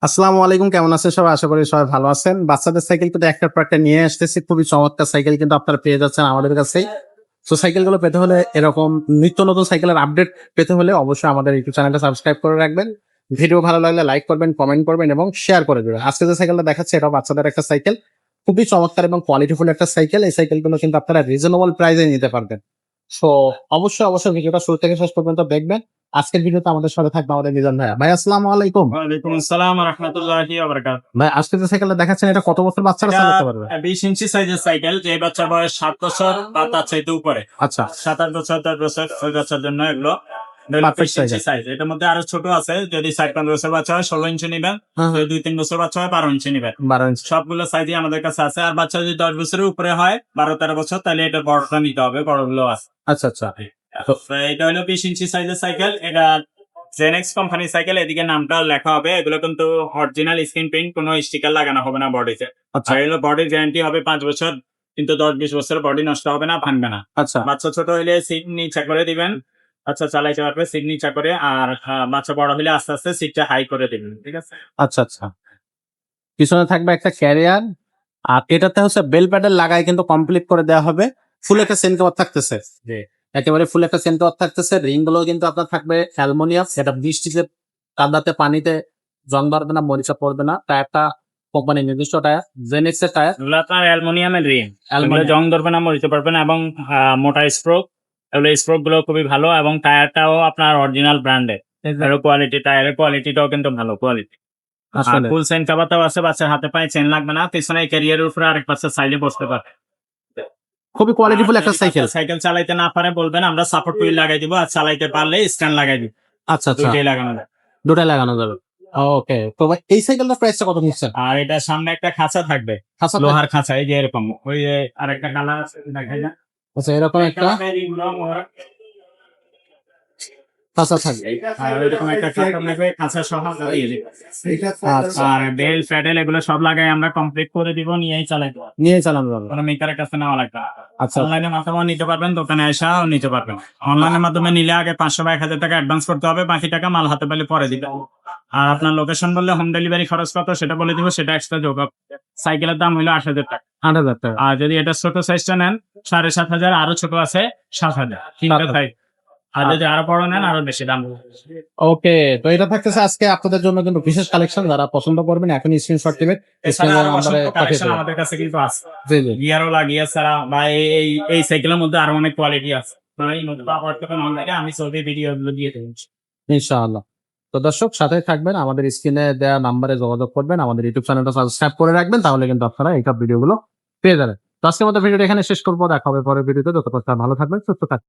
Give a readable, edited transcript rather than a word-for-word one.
আসসালামু আলাইকুম, কেমন আছেন সবাই? আশা করি সবাই ভালো আছেন। বাচ্চাদের সাইকেল কিন্তু একটার পর একটা নিয়ে আসতেছি, খুবই চমৎকার সাইকেল কিন্তু আপনারা পেয়ে যাচ্ছেন আমাদের কাছেই। তো সাইকেলগুলো পেতে হলে, এরকম নিত্য নতুন সাইকেলের আপডেট পেতে হলে অবশ্যই আমাদের ইউটিউব চ্যানেলটা সাবস্ক্রাইব করে রাখবেন। ভিডিও ভালো লাগলে লাইক করবেন, কমেন্ট করবেন এবং শেয়ার করে দেবেন। আজকে যে সাইকেলটা দেখাচ্ছে এটাও বাচ্চাদের একটা সাইকেল, খুবই চমৎকার এবং কোয়ালিটিফুল একটা সাইকেল। এই সাইকেলগুলো কিন্তু আপনারা রিজনেবল প্রাইসে নিতে পারবেন। সো অবশ্যই ভিডিওটা শুরু থেকে শেষ পর্যন্ত দেখবেন। আজকের ভিডিওতে আমাদের সাথে থাকবে আমাদের মিজান ভাইয়া। ভাই আসসালামু আলাইকুম। ওয়ালাইকুম আসসালাম ওয়া রাহমাতুল্লাহি ওয়া বারাকাতুহু। ভাই আজকে যে সাইকেলটা দেখাচ্ছেন এটা কত বছর বাচ্চারা চালাতে পারবে? 20 ইঞ্চি সাইজের সাইকেল, যে বাচ্চার বয়স 7 বছর বা তার চাইতে উপরে। আচ্ছা, 7-8 বছর 10 বছর ওই বাচ্চার জন্য এগুলো Perfect 20 ইঞ্চি size। সাইজ। এটার মধ্যে আরো ছোট আছে, যদি 4-5 বছর বাচ্চা হয় 16 ইঞ্চি নিবেন, হ্যাঁ, যদি 2-3 বছর বাচ্চা হয় 12 ইঞ্চি নিবেন। 12 ইঞ্চি। সবগুলো সাইজই আমাদের কাছে আছে। আর বাচ্চা যদি 10 বছরের উপরে হয়, 12-13 বছর, তাহলে এটা বড়টা নিতে হবে, বড়গুলো আছে। আচ্ছা, আচ্ছা। তো এটা হলো 20 ইঞ্চি সাইজের সাইকেল। এটা জেনেক্স কোম্পানির সাইকেল, এদিকে নামটা লেখা হবে। এগুলো কিন্তু অরিজিনাল স্ক্রিন প্রিন্ট, কোনো স্টিকার লাগানো হবে না বডিতে। আচ্ছা, আর এগুলো বডির গ্যারান্টি হবে 5 বছর, কিন্তু 10-20 বছর বডি নষ্ট হবে না, ভাঙবে না। আচ্ছা, বাচ্চা ছোট হইলে সিট নিচা করে দিবেন, আচ্ছা চালাইতে পারবে সিট নিচা করে। আর বাচ্চা বড় হলে আস্তে আস্তে সিটটা হাই করে দিবেন, ঠিক আছে? আচ্ছা, আচ্ছা। পিছনে থাকবে একটা ক্যারিয়ার, আর এটাতে হচ্ছে বেল প্যাডেল লাগাই কিন্তু কমপ্লিট করে দেওয়া হবে। ফুল একটা সেন্ট কভার থাকতেছে, জি। একেবারে ফুল একটা সেন্ট কভার থাকতেছে। রিং গুলো কিন্তু আপনার থাকবে অ্যালুমিনিয়াম, এটা বৃষ্টিতে কাদাতে পানিতে জং ধরবে না, মরিচা পড়বে না। টায়ারটা কোম্পানির নির্দিষ্ট টায়ার, জেনেক্স এর টায়ার। এগুলো আপনার অ্যালুমিনিয়ামের রিং, এগুলো অ্যালুমিনিয়াম। জং ধরবে না, মরিতে পারবে না, এবং মোটা স্প্রোক। এগুলো স্প্রোক গুলো খুবই ভালো, এবং টায়ারটাও আপনার অরিজিনাল ব্র্যান্ডের। এর কোয়ালিটি, টায়ারের কোয়ালিটিটাও কিন্তু ভালো কোয়ালিটি। আর আসলে ফুল চেন কাভারটাও আছে, বাচ্চার হাতে পায়ে চেন লাগবে না। পিছনে ক্যারিয়ারের উপরে আরেক বাচ্চা সাইডে বসতে পারে। খুবই কোয়ালিটিফুল একটা যদি সাইকেল। বাচ্চা সাইকেল চালাইতে না পারে বলবেন, আমরা সাপোর্ট হুইল লাগাই দিব, আর চালাইতে পারলে স্ট্যান্ড লাগাই দিব। আচ্ছা, আচ্ছা, দুইটাই লাগানো যায়। দুটাই লাগানো যাবে। ওকে, তো ভাই এই সাইকেলটার প্রাইসটা কত নিচ্ছেন? আর এটা সামনে একটা খাঁচা থাকবে, আচ্ছা, লোহার খাঁচা, এই যে এরকম। ওই যে আরেকটা কালার আছে, দেখাই না? আচ্ছা, এরকম একটা খাঁচা থাকবে। আর ওইরকম একটা খাঁচা থাকবে, খাঁচা সহ দিয়ে দিবে। আচ্ছা, আর বেল প্যাডেল এগুলো সব লাগাই আমরা কমপ্লিট করে দিব, নিয়েই চালাইতে পারবো। নিয়ে চালানো যাবে। কোনো মেকারের কাছে নেওয়া লাগবে না। আচ্ছা, অনলাইনের মাধ্যমে নিতে পারবেন, দোকানে এসেও নিতে পারবেন। অনলাইনের মাধ্যমে নিলে আগে 500 বা 1000 টাকা অ্যাডভান্স করতে হবে, বাকি টাকা মাল হাতে পেলে পরে দিতে হবে। আর আপনার লোকেশন বললে হোম ডেলিভারি খরচ কত সেটা বলে দিব, সেটা এক্সট্রা যোগ হবে। সাইকেলের দাম হলো 8000 টাকা। 8000 টাকা। আর যদি এটা ছোট সাইজটা নেন 7500, আরো ছোট আছে 7000, তিনটা সাইজ। আর যদি আরো বড় নেন আরো বেশি দাম। ওকে, তো এটা থাকতেছে আজকে আপনাদের জন্য কিন্তু বিশেষ কালেকশন। যারা পছন্দ করবেন এখন স্ক্রিনশট দিবেন, এছাড়া স্ক্রিনের আরো নাম্বারে অসংখ্য পাঠিয়ে কালেকশন দেবেন। আমাদের কাছে কিন্তু আছে। জি, জি, গিয়ারওয়ালা, গিয়ার ছাড়া, বা এই সাইকেলের মধ্যে আরো অনেক কোয়ালিটি আছে। এই মধ্যে পাওয়ার থেকে অনলাইনে আমি ছবি ভিডিও গুলো দিয়ে দেবো। ইনশাআল্লাহ। তো দর্শক সাথে থাকবেন, আমাদের স্ক্রিনে দেওয়া নাম্বারে যোগাযোগ করবেন, আমাদের ইউটিউব চ্যানেলটা সাবস্ক্রাইব করে রাখবেন, তাহলে কিন্তু আপনারা এই সব ভিডিওগুলো পেয়ে যাবেন। তো আজকের মতো ভিডিওটা এখানে শেষ করবো, দেখা হবে পরের ভিডিওতে। ততক্ষণ ভালো থাকবেন, সুস্থ থাকবেন।